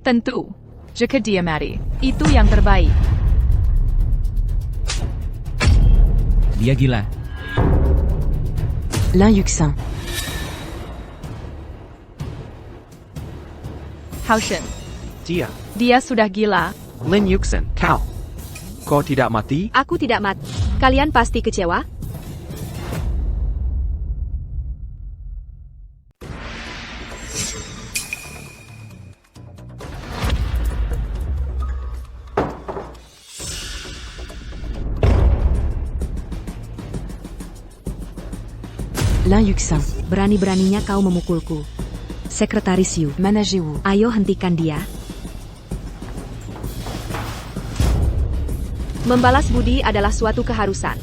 Tentu. Jika dia mati, itu yang terbaik. Dia gila. Lin Yuxin. Hao Shen. Dia, Sudah gila. Lin Yuxin, kau tidak mati? Aku tidak mati. Kalian pasti kecewa? Lin Yuxin. Berani-beraninya kau memukulku. Sekretaris Yu, Managez-vous. ayo hentikan dia. Membalas budi adalah suatu keharusan.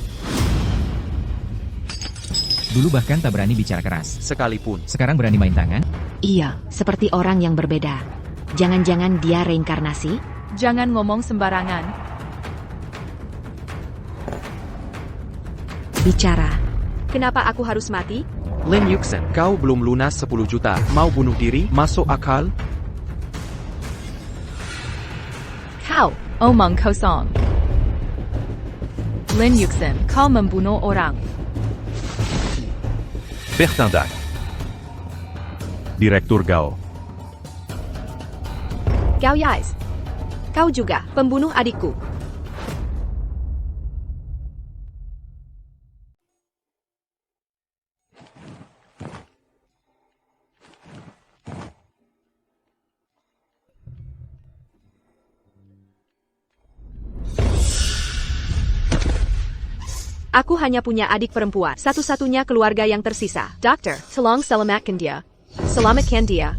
Dulu bahkan tak berani bicara keras. Sekalipun. Sekarang berani main tangan? Iya, seperti orang yang berbeda. Jangan-jangan dia reinkarnasi? Jangan ngomong sembarangan. Bicara. Kenapa aku harus mati? Lin Yuxin, kau belum lunas 10 juta. Mau bunuh diri? Masuk akal? Kau. Omong kosong. Lin Yuxin, kau membunuh orang. Bertin Dac. Direktur Gao. Gao Yais. Kau juga, pembunuh adikku. Aku hanya punya adik perempuan, satu-satunya keluarga yang tersisa. Dokter, tolong selamatkan dia. Selamatkan dia.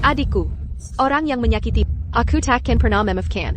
Adikku. Orang yang menyakiti. Aku takkan pernah memaafkan.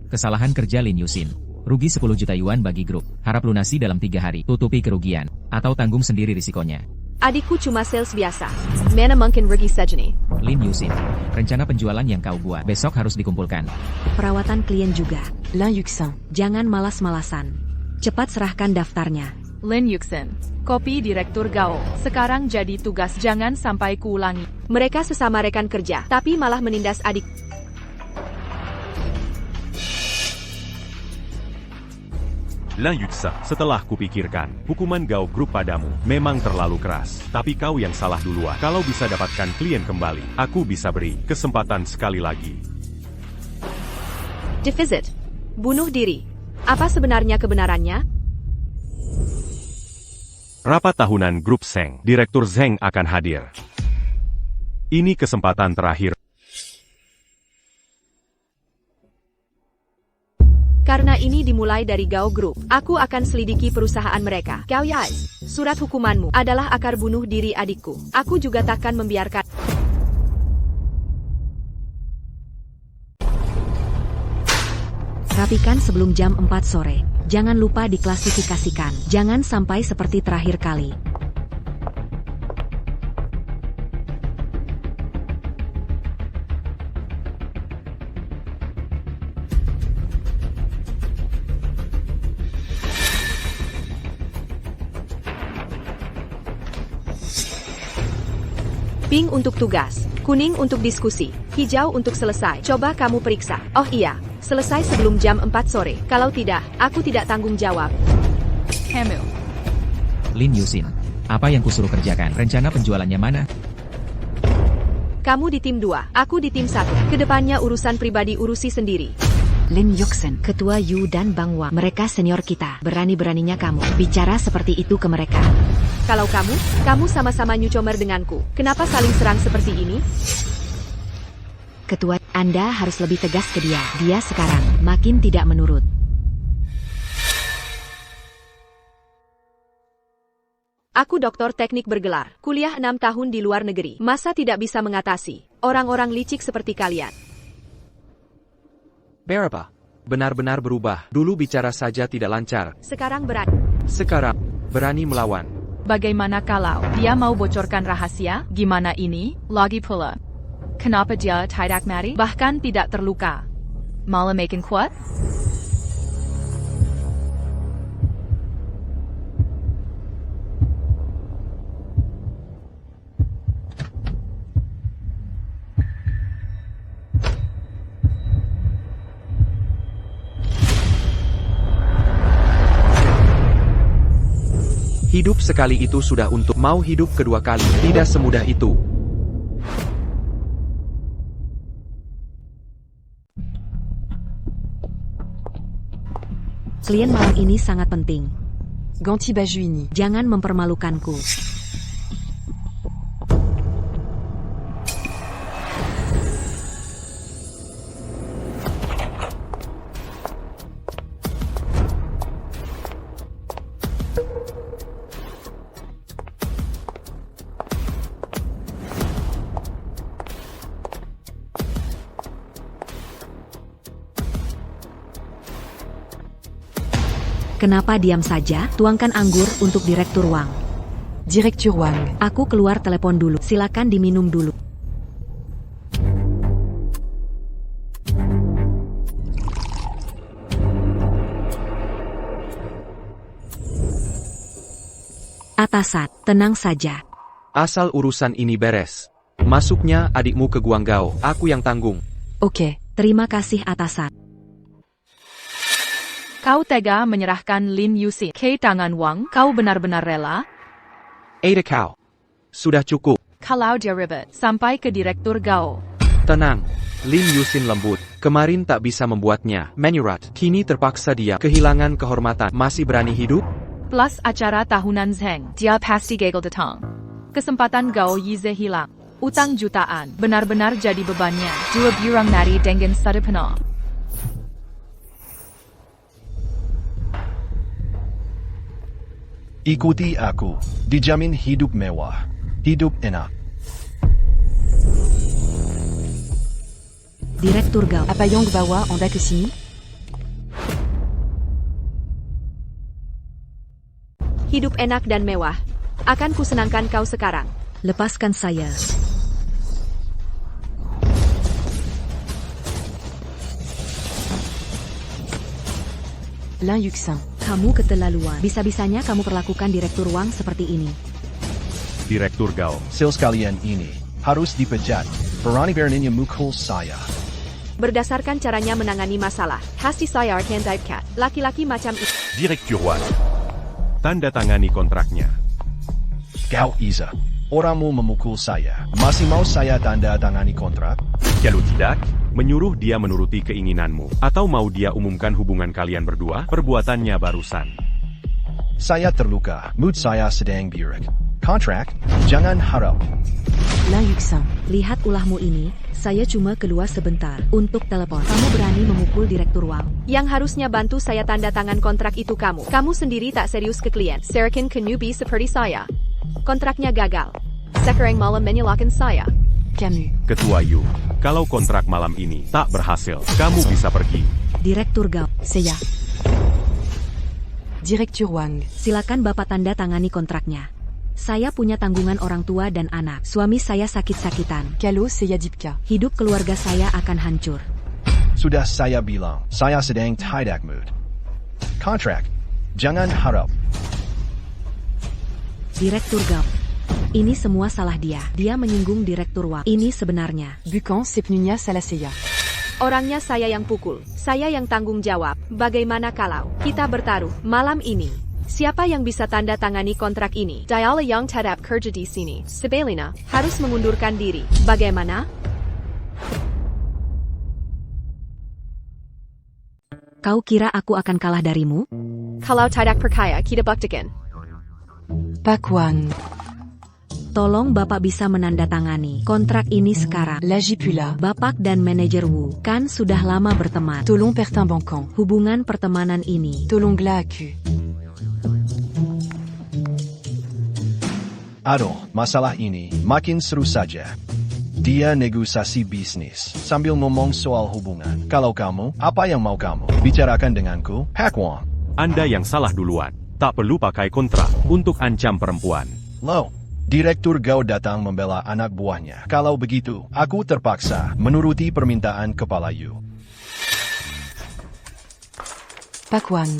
Kesalahan kerja Lin Yuxin. Rugi 10 juta yuan bagi grup. Harap lunasi dalam 3 hari. Tutupi kerugian. Atau tanggung sendiri risikonya. Adikku cuma sales biasa. Mana mungkin rugi sejeni. Lin Yuxin. Rencana penjualan yang kau buat besok harus dikumpulkan. Perawatan klien juga. Lin Yuxin. Jangan malas-malasan. Cepat serahkan daftarnya. Lin Yuxin, kopi Direktur Gao. Sekarang jadi tugas, jangan sampai kuulangi. Mereka sesama rekan kerja, tapi malah menindas adik. Lin Yuxin, setelah kupikirkan, hukuman Gao Group padamu memang terlalu keras. Tapi kau yang salah duluan. Kalau bisa dapatkan klien kembali, aku bisa beri kesempatan sekali lagi. Defisit. Bunuh diri. Apa sebenarnya kebenarannya? Rapat tahunan Grup Zheng, Direktur Zheng akan hadir. Ini kesempatan terakhir. Karena ini dimulai dari Gao Group, aku akan selidiki perusahaan mereka. Gao Yais, surat hukumanmu adalah akar bunuh diri adikku. Aku juga takkan membiarkan. Rapikan sebelum jam 4 sore. Jangan lupa diklasifikasikan. Jangan sampai seperti terakhir kali. Pink untuk tugas, kuning untuk diskusi, hijau untuk selesai. Coba kamu periksa. Oh iya, selesai sebelum jam 4 sore. Kalau tidak, aku tidak tanggung jawab. Hamil. Lin Yuxin. Apa yang kusuruh kerjakan? Rencana penjualannya mana? Kamu di tim 2, aku di tim 1. Kedepannya urusan pribadi urusi sendiri. Lin Yuxin. Ketua Yu dan Bang Wang, mereka senior kita. Berani-beraninya kamu bicara seperti itu ke mereka. Kalau kamu sama-sama nyucomer denganku. Kenapa saling serang seperti ini? Ketua, Anda harus lebih tegas ke dia. Dia sekarang makin tidak menurut. Aku doktor teknik bergelar, kuliah 6 tahun di luar negeri. Masa tidak bisa mengatasi orang-orang licik seperti kalian? Berapa? Benar-benar berubah. Dulu bicara saja tidak lancar. Sekarang berani. Sekarang, berani melawan. Bagaimana kalau dia mau bocorkan rahasia? Gimana ini? Lagi pula. Kenapa dia tidak mati? Bahkan tidak terluka. Malah makin kuat? Hidup sekali itu sudah untuk mau hidup kedua kali. Tidak semudah itu. Klien malam ini sangat penting. Ganti baju ini. Jangan mempermalukanku. Kenapa diam saja? Tuangkan anggur untuk Direktur Wang. Direktur Wang. Aku keluar telepon dulu. Silakan diminum dulu. Atasan, tenang saja. Asal urusan ini beres. Masuknya adikmu ke Guanggao. Aku yang tanggung. Oke. Terima kasih atasan. Kau tega menyerahkan Lin Yuxin ke tangan Wang? Kau benar-benar rela? Ada kau. Sudah cukup. Kalau dia ribet sampai ke Direktur Gao. Tenang. Lin Yuxin lembut. Kemarin tak bisa membuatnya menyurat. Kini terpaksa dia kehilangan kehormatan. Masih berani hidup? Plus acara tahunan Zheng, dia pasti gagal datang. Kesempatan Gao Yize hilang. Utang jutaan benar-benar jadi bebannya. Dua burung mati dengan satu panah. Ikuti aku. Dijamin hidup mewah. Hidup enak. Direktur Gao. Apa yang bawa Anda ke sini? Hidup enak dan mewah. Akan kusenangkan kau sekarang. Lepaskan saya. Lin Yuxin. Kamu keterlaluan. Bisa-bisanya kamu perlakukan Direktur Wang seperti ini. Direktur Gao. Sales kalian ini harus dipecat. Berani-beraninya mukul saya. Berdasarkan caranya menangani masalah, pasti saya akan dipecat. Laki-laki macam itu. Direktur Wang. Tanda tangani kontraknya. Gao Iza. Orangmu memukul saya. Masih mau saya tanda tangani kontrak? Kalau tidak, menyuruh dia menuruti keinginanmu. Atau mau dia umumkan hubungan kalian berdua? Perbuatannya barusan. Saya terluka. Mood saya sedang buruk. Kontrak? Jangan harap. Lin Yuxin. Lihat ulahmu ini, saya cuma keluar sebentar untuk telepon. Kamu berani memukul Direktur Wang? Yang harusnya bantu saya tanda tangan kontrak itu kamu. Kamu sendiri tak serius ke klien. Serakin ke newbie seperti saya. Kontraknya gagal. Sekarang malah menyalahkan saya. Camus. Ketua Yu, kalau kontrak malam ini tak berhasil, kamu bisa pergi. Direktur Gao. Saya. Direktur Wang. Silakan Bapak tanda tangani kontraknya. Saya punya tanggungan orang tua dan anak. Suami saya sakit-sakitan. Kalau saya Dipka. Hidup keluarga saya akan hancur. Sudah saya bilang, saya sedang tidak mood. Kontrak? Jangan harap. Direktur Gao. Ini semua salah dia. Dia menyinggung Direktur Wang. Ini sebenarnya. Bukan sepenuhnya salah saya. Orangnya saya yang pukul. Saya yang tanggung jawab. Bagaimana kalau kita bertaruh malam ini? Siapa yang bisa tanda tangani kontrak ini? Diala yang tidak kerja di sini. Sebaliknya, harus mengundurkan diri. Bagaimana? Kau kira aku akan kalah darimu? Kalau tidak percaya, kita buktikan. Pak Wang. Tolong Bapak bisa menandatangani kontrak ini sekarang. Lagi pula. Bapak dan manajer Wu kan sudah lama berteman. Tolong pertimbangkan. Hubungan pertemanan ini. Tolonglah aku. Aduh, masalah ini makin seru saja. Dia negosiasi bisnis sambil ngomong soal hubungan. Kalau kamu, apa yang mau kamu bicarakan denganku? Pak Wang. Anda yang salah duluan. Tak perlu pakai kontrak untuk ancam perempuan. Lo, Direktur Gao datang membela anak buahnya. Kalau begitu, aku terpaksa menuruti permintaan kepala Yu. Pak Wang.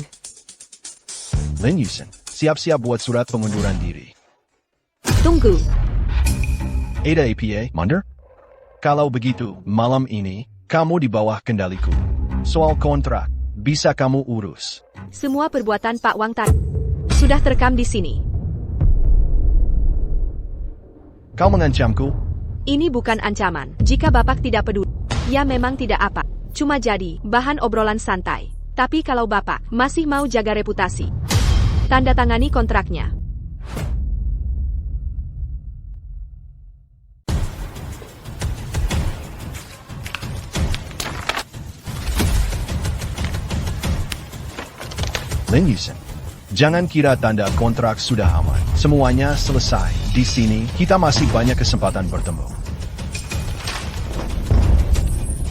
Lin Yusen, siap-siap buat surat pengunduran diri. Tunggu. Ada APA, mundur? Kalau begitu, malam ini, kamu di bawah kendaliku. Soal kontrak, bisa kamu urus. Semua perbuatan Pak Wang tadi sudah terekam di sini. Kau mengancamku? Ini bukan ancaman. Jika Bapak tidak peduli, ya memang tidak apa. Cuma jadi bahan obrolan santai. Tapi kalau Bapak masih mau jaga reputasi, tanda tangani kontraknya. Lin Yusen, jangan kira tanda kontrak sudah aman. Semuanya selesai. Di sini, kita masih banyak kesempatan bertemu.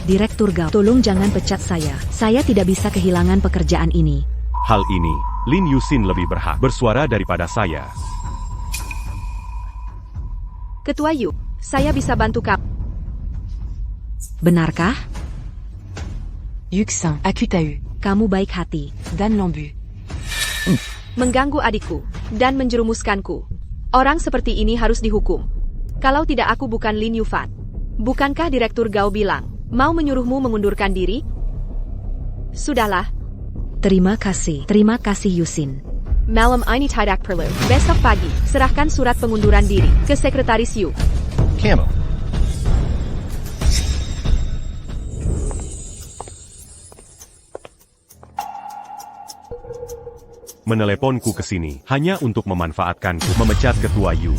Direktur Gao, tolong jangan pecat saya. Saya tidak bisa kehilangan pekerjaan ini. Hal ini, Lin Yusin lebih berhak bersuara daripada saya. Ketua Yu, saya bisa bantu kamu. Benarkah? Yuxin, Akutahu. Kamu baik hati. Dan Lambu. Mengganggu adikku dan menjerumuskanku. Orang seperti ini harus dihukum. Kalau tidak aku bukan Lin Yufan. Bukankah Direktur Gao bilang mau menyuruhmu mengundurkan diri? Sudahlah. Terima kasih Yusin. Malam ini tidak perlu. Besok pagi, serahkan surat pengunduran diri ke Sekretaris Yu. Kamu. Meneleponku ke sini hanya untuk memanfaatkanku memecat Ketua Yu.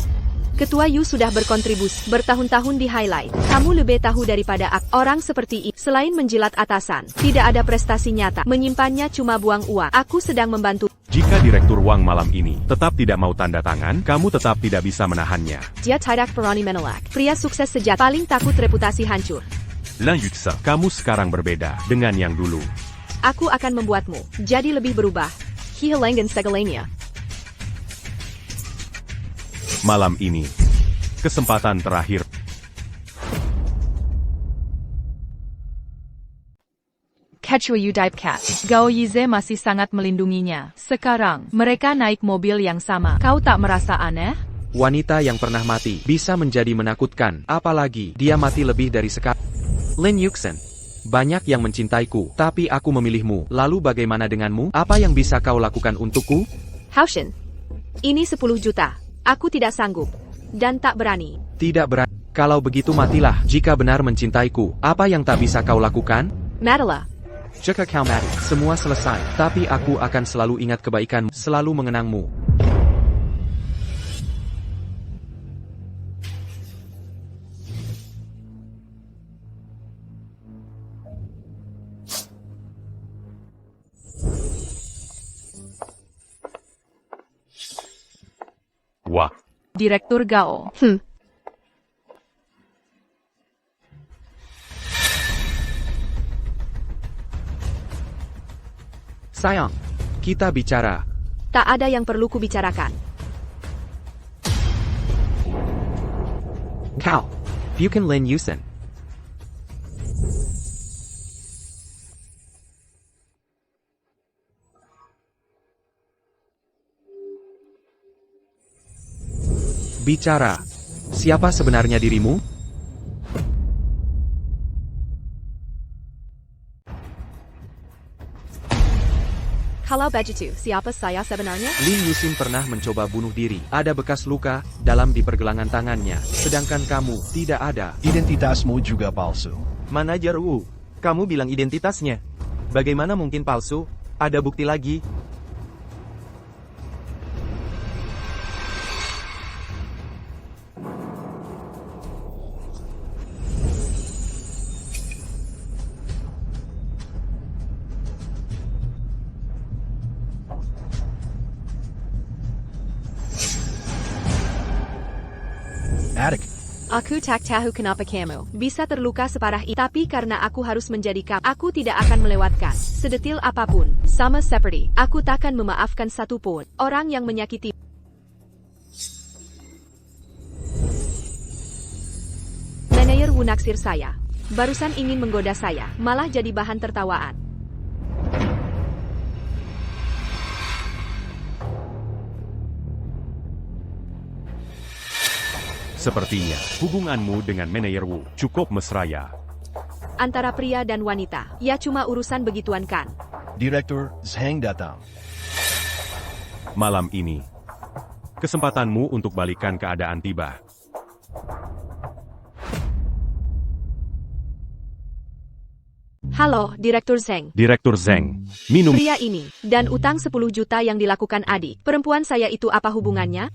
Ketua Yu sudah berkontribusi bertahun-tahun di highlight. Kamu lebih tahu daripada aku. Orang seperti ini, selain menjilat atasan, tidak ada prestasi nyata. Menyimpannya cuma buang uang. Aku sedang membantu. Jika Direktur Wang malam ini tetap tidak mau tanda tangan, kamu tetap tidak bisa menahannya. Dia tidak berani menolak. Pria sukses sejati paling takut reputasi hancur. Lan Yutse, kamu sekarang berbeda dengan yang dulu. Aku akan membuatmu jadi lebih berubah. Kehilangan segalanya. Malam ini, kesempatan terakhir. Ketua Yu Dive Cat. Gao Yize masih sangat melindunginya. Sekarang, mereka naik mobil yang sama. Kau tak merasa aneh? Wanita yang pernah mati bisa menjadi menakutkan, apalagi dia mati lebih dari sekali. Lin Yuxin, banyak yang mencintaiku, tapi aku memilihmu. Lalu bagaimana denganmu? Apa yang bisa kau lakukan untukku? Haoshin, ini 10 juta. Aku tidak sanggup. Dan tak berani. Tidak berani. Kalau begitu matilah. Jika benar mencintaiku, apa yang tak bisa kau lakukan? Madala. Jika kau mati, semua selesai. Tapi aku akan selalu ingat kebaikanmu, selalu mengenangmu. Wah, Direktur Gao. Sayang, kita bicara. Tak ada yang perlu kubicarakan. Kau, bukan Lin Yusen. Bicara. Siapa sebenarnya dirimu? Kalau begitu, siapa saya sebenarnya? Lin Yusin pernah mencoba bunuh diri. Ada bekas luka dalam di pergelangan tangannya. Sedangkan kamu tidak ada. Identitasmu juga palsu. Manajer Wu, kamu bilang identitasnya. Bagaimana mungkin palsu? Ada bukti lagi. Adik, Aku tak tahu kenapa kamu bisa terluka separah itu, tapi karena aku harus menjadi kamu, aku tidak akan melewatkan sedetil apapun. Sama seperti, aku takkan memaafkan satupun orang yang menyakiti. Manayer Wu naksir saya. Barusan ingin menggoda saya, malah jadi bahan tertawaan. Sepertinya, hubunganmu dengan Manayer Wu cukup mesra ya. Antara pria dan wanita, ya cuma urusan begituan kan. Direktur Zheng datang. Malam ini, kesempatanmu untuk balikan keadaan tiba. Halo, Direktur Zheng. Direktur Zheng, minum. Pria ini, dan utang 10 juta yang dilakukan adik perempuan saya itu apa hubungannya?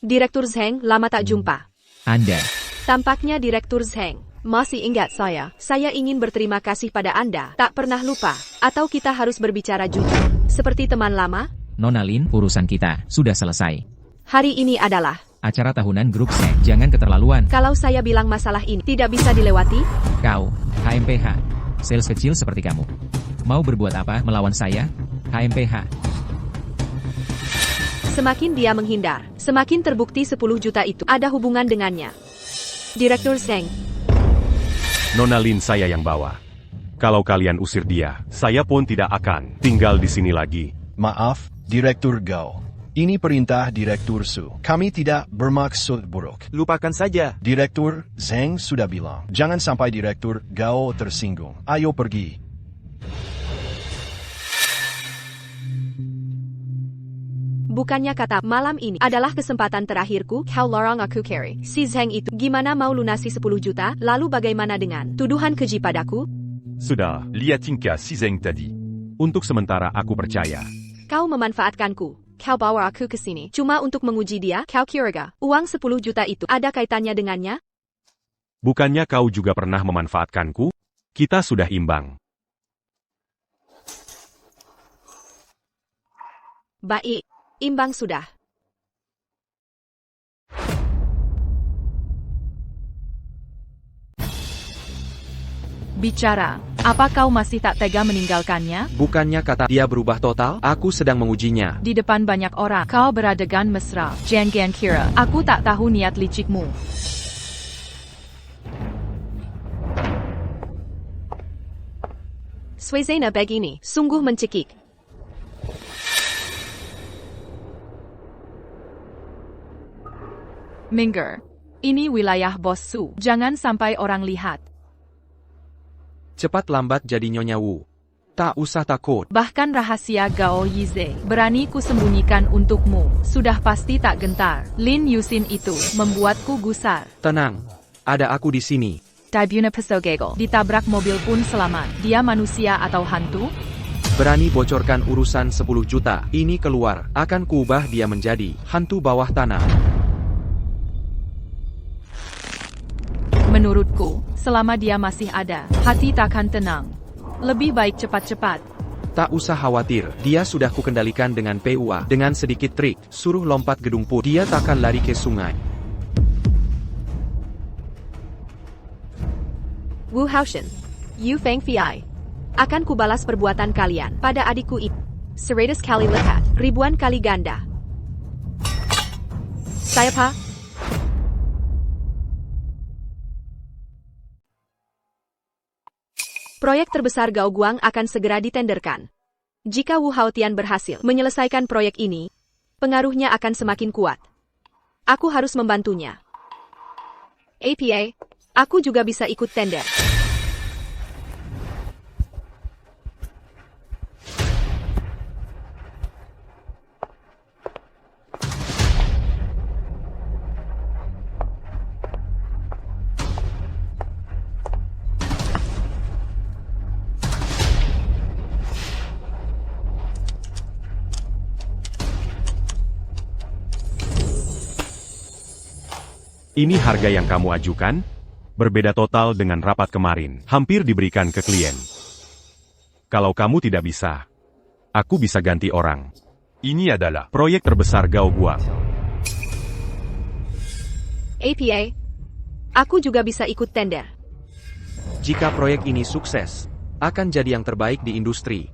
Direktur Zheng, lama tak jumpa. Anda. Tampaknya Direktur Zheng masih ingat saya. Saya ingin berterima kasih pada Anda. Tak pernah lupa. Atau kita harus berbicara jujur. Seperti teman lama? Nona Lin, urusan kita sudah selesai. Hari ini adalah Acara tahunan grup Zheng. Jangan keterlaluan. kalau saya bilang masalah ini tidak bisa dilewati. Kau, HMPH. Sales kecil seperti kamu. Mau berbuat apa melawan saya? HMPH. Semakin dia menghindar, semakin terbukti 10 juta itu ada hubungan dengannya. Direktur Zheng, Nona Lin saya yang bawa. Kalau kalian usir dia, saya pun tidak akan tinggal di sini lagi. Maaf, Direktur Gao. Ini perintah Direktur Su. Kami tidak bermaksud buruk. Lupakan saja. Direktur Zheng sudah bilang, jangan sampai Direktur Gao tersinggung. Ayo pergi. bukannya kata malam ini adalah kesempatan terakhirku, kau larang aku carry. Si Zheng itu, gimana mau lunasi 10 juta, lalu bagaimana dengan tuduhan keji padaku? Sudah, lihat tingkah si Zheng tadi. Untuk sementara aku percaya. Kau memanfaatkanku. Kau bawa aku ke sini cuma untuk menguji dia. Kau kira uang 10 juta itu ada kaitannya dengannya? Bukannya kau juga pernah memanfaatkanku? Kita sudah imbang. Baik, imbang sudah. Bicara, apa kau masih tak tega meninggalkannya? Bukannya kata dia berubah total, aku sedang mengujinya. Di depan banyak orang, kau beradegan mesra. Jangan kira, aku tak tahu niat licikmu. Suasana begini, sungguh mencekik. Minggir. Ini wilayah bos Su. Jangan sampai orang lihat. Cepat lambat jadi Nyonya Wu. Tak usah takut. Bahkan rahasia Gao Yize berani ku sembunyikan untukmu. Sudah pasti tak gentar. Lin Yusin itu membuatku gusar. Tenang. Ada aku di sini. Tribuna Pesogego ditabrak mobil pun selamat. Dia manusia atau hantu? Berani bocorkan urusan 10 juta. Ini keluar. Akan kuubah dia menjadi hantu bawah tanah. Menurutku, selama dia masih ada, hati takkan tenang. Lebih baik cepat-cepat. Tak usah khawatir, dia sudah kukendalikan dengan PUA. Dengan sedikit trik, suruh lompat gedung pun, dia takkan lari ke sungai. Wu Haoshen, Yu Feng Fei. Akan kubalas perbuatan kalian pada adikku itu. 100 kali lipat, ribuan kali ganda. Saya Pak. Proyek terbesar Gao Guang akan segera ditenderkan. Jika Wu Haotian berhasil menyelesaikan proyek ini, pengaruhnya akan semakin kuat. Aku harus membantunya. APA, aku juga bisa ikut tender. Ini harga yang kamu ajukan? Berbeda total dengan rapat kemarin. Hampir diberikan ke klien. Kalau kamu tidak bisa, aku bisa ganti orang. Ini adalah proyek terbesar Gao Guang. APA, aku juga bisa ikut tender. Jika proyek ini sukses, akan jadi yang terbaik di industri.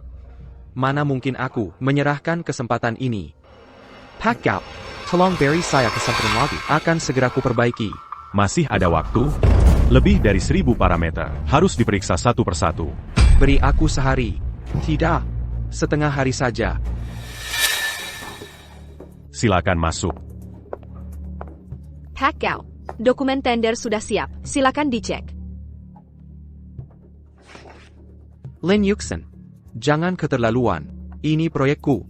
Mana mungkin aku menyerahkan kesempatan ini. Pak Gao, tolong beri saya kesempatan lagi. Akan segera kuperbaiki. Masih ada waktu? Lebih dari 1000 parameter. Harus diperiksa satu persatu. Beri aku sehari. Tidak. Setengah hari saja. Silakan masuk. Pak Gao, dokumen tender sudah siap. Silakan dicek. Lin Yuxin, jangan keterlaluan. Ini proyekku.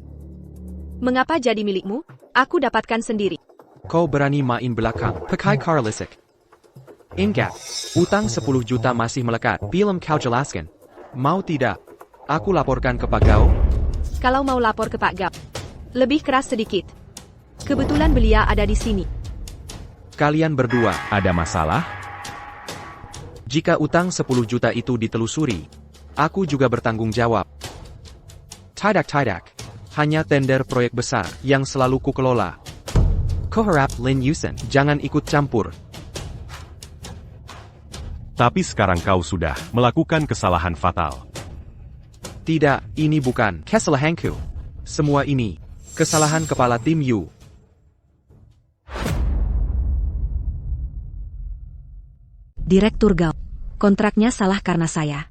Mengapa jadi milikmu? Aku dapatkan sendiri. Kau berani main belakang. Pakai cara lisik. Ingat, utang 10 juta masih melekat. Film kau jelaskan. Mau tidak? Aku laporkan ke Pak Gao. Kalau mau lapor ke Pak Gao, lebih keras sedikit. Kebetulan beliau ada di sini. Kalian berdua, Ada masalah? jika utang 10 juta itu ditelusuri, aku juga bertanggung jawab. Tidak. Hanya tender proyek besar yang selalu kukelola. Kuharap Lin Yuxin, jangan ikut campur. Tapi sekarang kau sudah melakukan kesalahan fatal. Tidak, ini bukan kesalahanku. Semua ini kesalahan kepala tim Yu. Direktur Gao, kontraknya salah karena saya.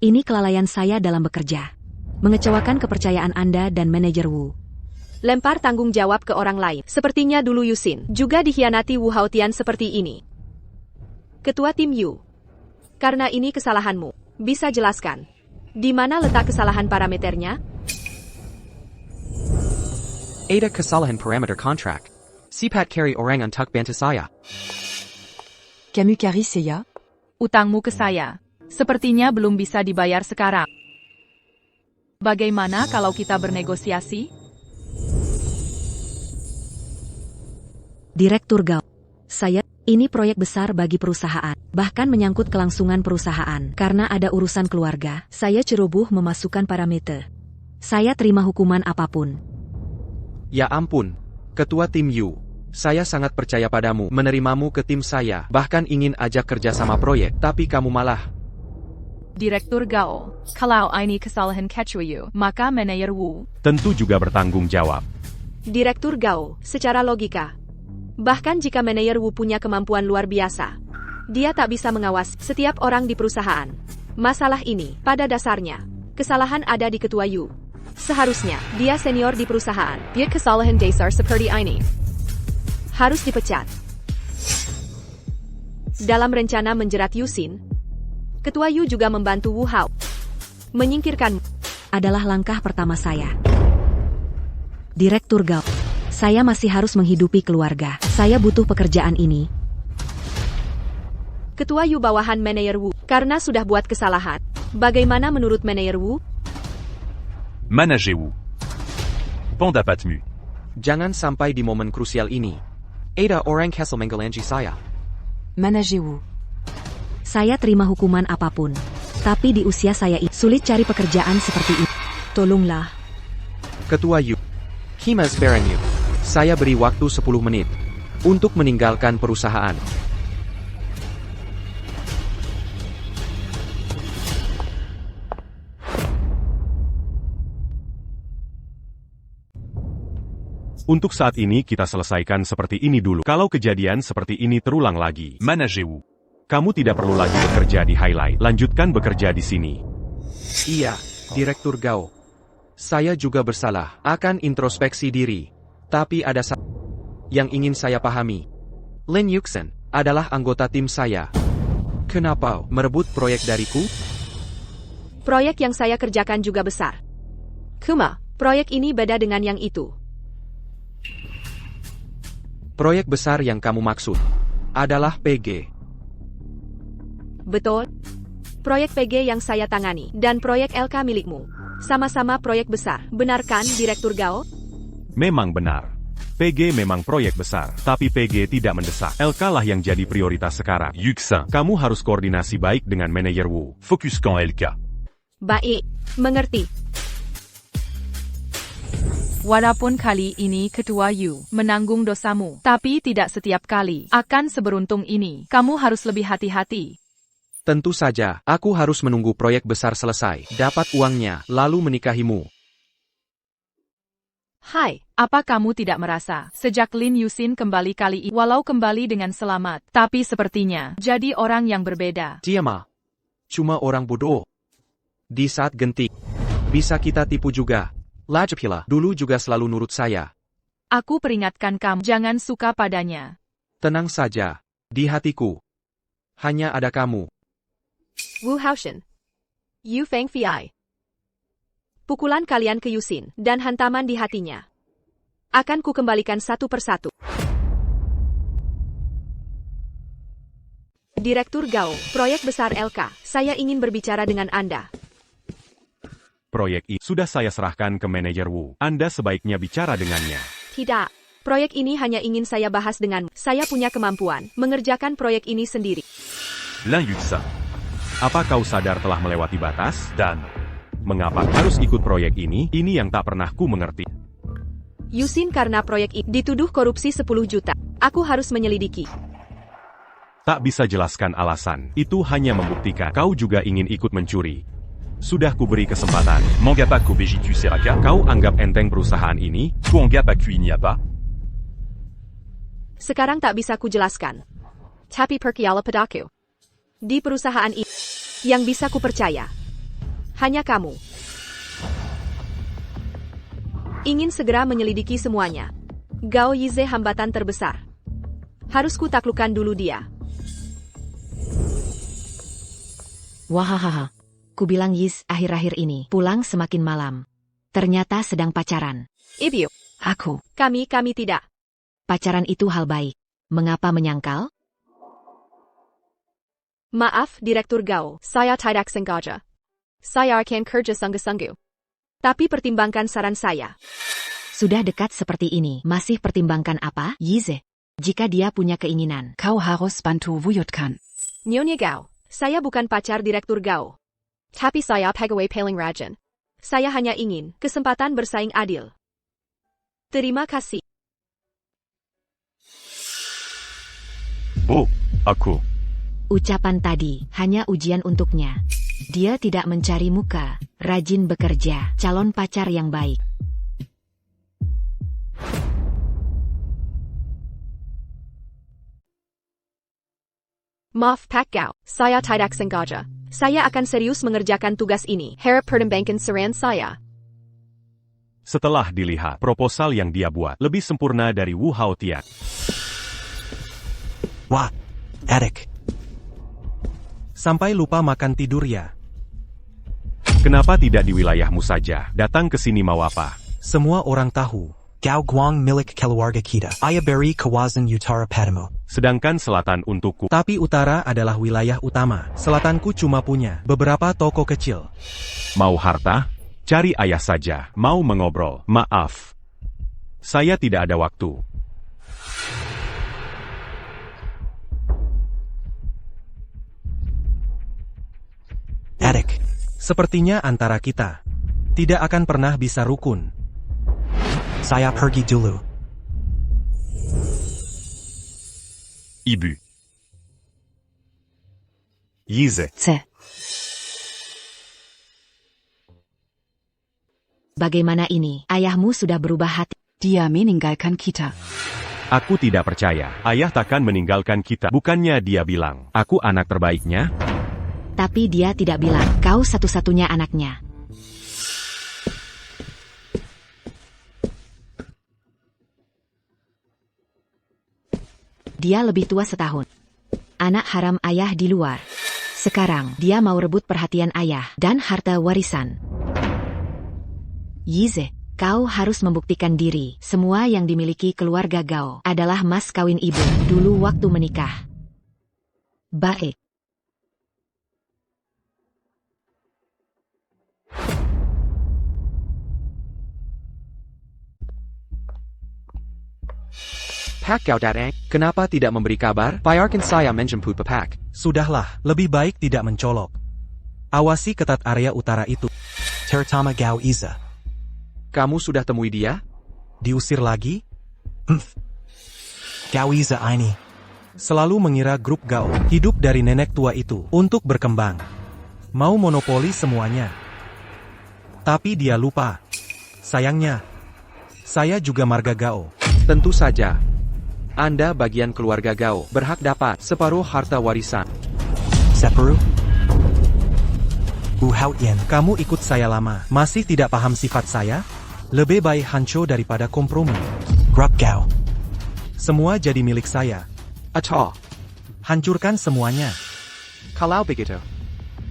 Ini kelalaian saya dalam bekerja. Mengecewakan kepercayaan Anda dan manajer Wu. Lempar tanggung jawab ke orang lain. Sepertinya dulu Yusin juga dikhianati Wu Haotian seperti ini. Ketua tim Yu, karena ini kesalahanmu, bisa jelaskan di mana letak kesalahan parameternya? Ada kesalahan parameter kontrak. Sipat carry orang untuk bantu saya. Camus Cari Seiya. Utangmu ke saya. Sepertinya belum bisa dibayar sekarang. Bagaimana kalau kita bernegosiasi? Direktur Gao, ini proyek besar bagi perusahaan, bahkan menyangkut kelangsungan perusahaan. Karena ada urusan keluarga, saya ceroboh memasukkan parameter. Saya terima hukuman apapun. Ya ampun, Ketua tim Yu. Saya sangat percaya padamu, menerimamu ke tim saya, bahkan ingin ajak kerjasama proyek, tapi kamu malah. Direktur Gao, kalau ini kesalahan Ketua Yu, maka manajer Wu Tentu juga bertanggung jawab. Direktur Gao, secara logika, bahkan jika manajer Wu punya kemampuan luar biasa, dia tak bisa mengawasi setiap orang di perusahaan. Masalah ini, pada dasarnya, kesalahan ada di Ketua Yu. Seharusnya, dia senior di perusahaan. Dia kesalahan dasar seperti ini harus dipecat. Dalam rencana menjerat Yusin, Ketua Yu juga membantu Wu Hao. Menyingkirkan adalah langkah pertama saya. Direktur Gao, saya masih harus menghidupi keluarga. Saya butuh pekerjaan ini. Ketua Yu bawahan manajer Wu, karena sudah buat kesalahan. Bagaimana menurut manajer Wu? Managez-vous. Panda Patmu. Jangan sampai di momen krusial ini. Ada orang kesal menggelanji saya. Managez-vous. Saya terima hukuman apapun. Tapi di usia saya ini, sulit cari pekerjaan seperti ini. Tolonglah. Ketua Yu. Himas Baranyu. Saya beri waktu 10 menit untuk meninggalkan perusahaan. Untuk saat ini kita selesaikan seperti ini dulu. Kalau kejadian seperti ini terulang lagi, managez-vous. Kamu tidak perlu lagi bekerja di highlight. Lanjutkan bekerja di sini. Iya, Direktur Gao. Saya juga bersalah akan introspeksi diri. Tapi ada yang ingin saya pahami. Lin Yuxin adalah anggota tim saya. Kenapa merebut proyek dariku? Proyek yang saya kerjakan juga besar. Kuma, proyek ini beda dengan yang itu. Proyek besar yang kamu maksud adalah PG. Betul. Proyek PG yang saya tangani dan proyek LK milikmu. Sama-sama proyek besar. Benarkan, Direktur Gao? Memang benar. PG memang proyek besar, tapi PG tidak mendesak. LK lah yang jadi prioritas sekarang. Yuxin, kamu harus koordinasi baik dengan manajer Wu. Fokuskan LK. Baik, mengerti. Walaupun kali ini Ketua Yu menanggung dosamu, tapi tidak setiap kali akan seberuntung ini. Kamu harus lebih hati-hati. Tentu saja, aku harus menunggu proyek besar selesai, dapat uangnya, lalu menikahimu. Hai, apa kamu tidak merasa, sejak Lin Yusin kembali kali ini, walau kembali dengan selamat, tapi sepertinya jadi orang yang berbeda. Dia mah cuma orang bodoh. Di saat genting, bisa kita tipu juga. Lajapila dulu juga selalu nurut saya. Aku peringatkan kamu, jangan suka padanya. Tenang saja, di hatiku hanya ada kamu. Wu Haoshen. Yu Feng Fei. Pukulan kalian ke Yusin, dan hantaman di hatinya akan ku kembalikan satu persatu. Direktur Gao, proyek besar LK, saya ingin berbicara dengan Anda. Proyek ini sudah saya serahkan ke manajer Wu. Anda sebaiknya bicara dengannya. Tidak. Proyek ini hanya ingin saya bahas denganmu. Saya punya kemampuan mengerjakan proyek ini sendiri. Lan Yuxa, apa kau sadar telah melewati batas? Dan mengapa harus ikut proyek ini? Ini yang tak pernah ku mengerti. Yusin karena proyek ini dituduh korupsi 10 juta. Aku harus menyelidiki. Tak bisa jelaskan alasan. Itu hanya membuktikan kau juga ingin ikut mencuri. Sudah kuberi kesempatan. Mangapa Kobejitu Seraka? Kau anggap enteng perusahaan ini? Kuangapa Kuinyapa? Sekarang tak bisa ku jelaskan. Tapi percaya padaku. Di perusahaan ini, yang bisa ku percaya hanya kamu. Ingin segera menyelidiki semuanya. Gao Yize hambatan terbesar. Harus ku taklukkan dulu dia. Wahahaha. Kubilang Yiz akhir-akhir ini pulang semakin malam. Ternyata sedang pacaran. Ibu. Aku. Kami tidak. Pacaran itu hal baik. Mengapa menyangkal? Maaf, Direktur Gao. Saya tidak sengaja. Saya akan kerja sungguh-sungguh. Tapi pertimbangkan saran saya. Sudah dekat seperti ini, masih pertimbangkan apa, Yize? Jika dia punya keinginan, kau harus bantu wujudkan. Nyonya Gao, saya bukan pacar Direktur Gao. Tapi saya pegawai paling rajin. Saya hanya ingin kesempatan bersaing adil. Terima kasih. Oh, aku. Ucapan tadi hanya ujian untuknya. Dia tidak mencari muka, rajin bekerja, calon pacar yang baik. Maaf Pak Gao, saya tidak sengaja. Saya akan serius mengerjakan tugas ini. Harap pertimbangkan saran saya. Setelah dilihat, proposal yang dia buat lebih sempurna dari Wu Haotian. Wah, Erik. Sampai lupa makan tidur ya. Kenapa tidak di wilayahmu saja? Datang ke sini mau apa? Semua orang tahu. Gao Guang milik keluarga kita. Ayah beri kawasan utara padamu. Sedangkan selatan untukku. Tapi utara adalah wilayah utama. Selatanku cuma punya beberapa toko kecil. Mau harta? Cari ayah saja. Mau mengobrol? Maaf. Saya tidak ada waktu. Erik, sepertinya antara kita tidak akan pernah bisa rukun. Saya pergi dulu. Ibu. Yize. Bagaimana ini? Ayahmu sudah berubah hati. Dia meninggalkan kita. Aku tidak percaya. Ayah takkan meninggalkan kita. Bukannya dia bilang, aku anak terbaiknya? Tapi dia tidak bilang, kau satu-satunya anaknya. Dia lebih tua setahun. Anak haram ayah di luar. Sekarang, dia mau rebut perhatian ayah dan harta warisan. Yize, kau harus membuktikan diri. Semua yang dimiliki keluarga Gao adalah mas kawin ibu dulu waktu menikah. Baik. Pak Gao Datang, kenapa tidak memberi kabar? Biarkan saya menjemput Pak. Sudahlah, lebih baik tidak mencolok. Awasi ketat area utara itu. Terutama Gao Iza. Kamu sudah temui dia? Diusir lagi? Gaoiza ini selalu mengira grup Gao hidup dari nenek tua itu untuk berkembang. Mau monopoli semuanya. Tapi dia lupa. Sayangnya, saya juga marga Gao. Tentu saja. Anda bagian keluarga Gao, berhak dapat separuh harta warisan. Separuh? Hao-yen, kamu ikut saya lama, masih tidak paham sifat saya? Lebih baik hancur daripada kompromi. Grup Gao. Semua jadi milik saya. Atau, Hancurkan semuanya. kalau begitu,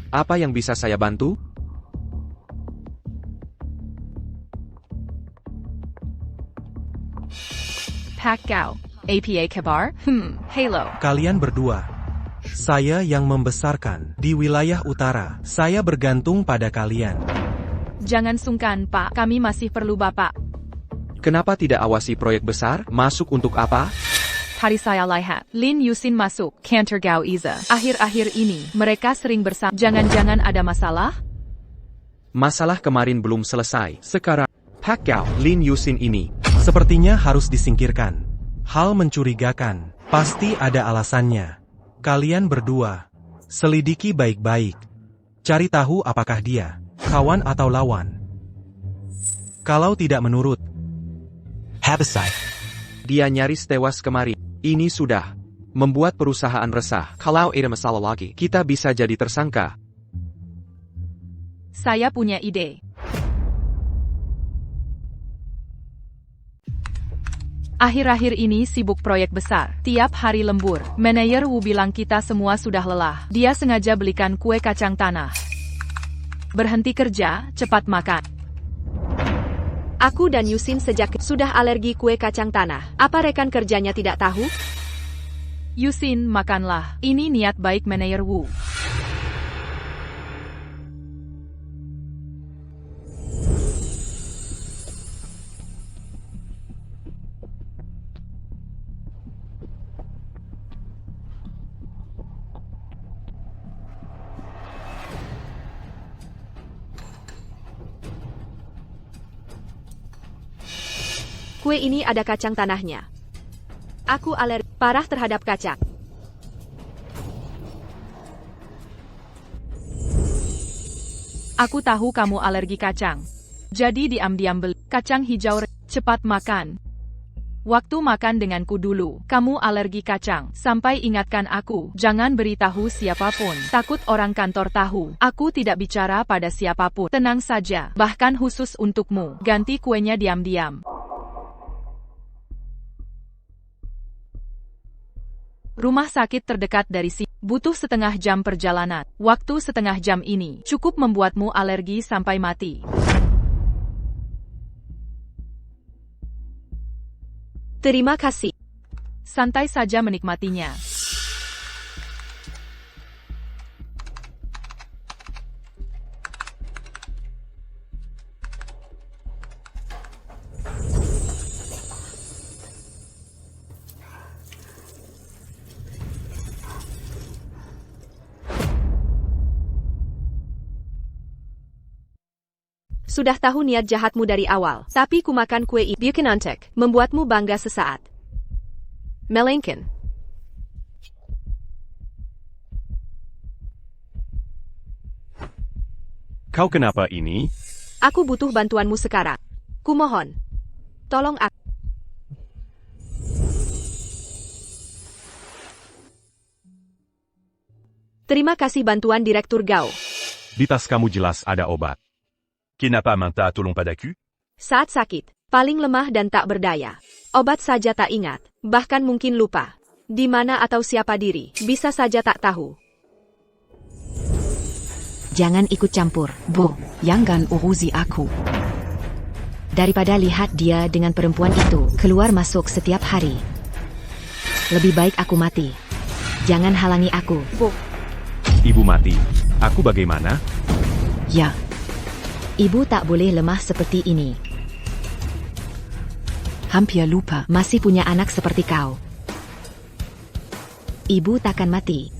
apa yang bisa saya bantu? Pak Gao. APA Kabar? Halo. Kalian berdua. Saya yang membesarkan di wilayah utara. Saya bergantung pada kalian. Jangan sungkan, Pak. Kami masih perlu Bapak. Kenapa tidak awasi proyek besar? Masuk untuk apa? Tadi saya lihat, Lin Yusin masuk kantor Gaoiza. Akhir-akhir ini, mereka sering bersama. Jangan-jangan ada masalah? Masalah kemarin belum selesai. Sekarang, Pak Gao, Lin Yusin ini. Sepertinya harus disingkirkan. Hal mencurigakan. Pasti ada alasannya. Kalian berdua. Selidiki baik-baik. Cari tahu apakah dia kawan atau lawan. Kalau tidak menurut, habisai. Dia nyaris tewas kemarin. Ini sudah membuat perusahaan resah. Kalau ada masalah lagi, kita bisa jadi tersangka. Saya punya ide. Akhir-akhir ini sibuk proyek besar. Tiap hari lembur. Manajer Wu bilang kita semua sudah lelah. Dia sengaja belikan kue kacang tanah. Berhenti kerja, cepat makan. Aku dan Yusin sejak sudah alergi kue kacang tanah. Apa rekan kerjanya tidak tahu? Yusin, makanlah. Ini niat baik manajer Wu. Kue ini ada kacang tanahnya. Aku alergi parah terhadap kacang. Aku tahu kamu alergi kacang. Jadi diam-diam beli kacang hijau. Cepat makan. Waktu makan denganku dulu. Kamu alergi kacang. Sampai ingatkan aku. Jangan beritahu siapapun. Takut orang kantor tahu. Aku tidak bicara pada siapapun. Tenang saja. Bahkan khusus untukmu. Ganti kuenya diam-diam. Rumah sakit terdekat dari sini. Butuh setengah jam perjalanan. Waktu setengah jam ini cukup membuatmu alergi sampai mati. Terima kasih. Santai saja menikmatinya. Sudah tahu niat jahatmu dari awal, tapi ku makan kue ini. Bukan untuk membuatmu bangga sesaat. Melainkan, Kau kenapa ini? aku butuh bantuanmu sekarang. Kumohon, tolong aku. Terima kasih bantuan Direktur Gao. Di tas kamu jelas ada obat. Kenapa minta tolong padaku? Saat sakit, paling lemah dan tak berdaya. Obat saja tak ingat, bahkan mungkin lupa. Di mana atau siapa diri, bisa saja tak tahu. Jangan ikut campur, Bo, jangan urusi aku. daripada lihat dia dengan perempuan itu keluar masuk setiap hari. Lebih baik aku mati. Jangan halangi aku. Ibu mati. Aku bagaimana? Ya, Ibu tak boleh lemah seperti ini. hampir lupa. Masih punya anak seperti kau. Ibu takkan mati.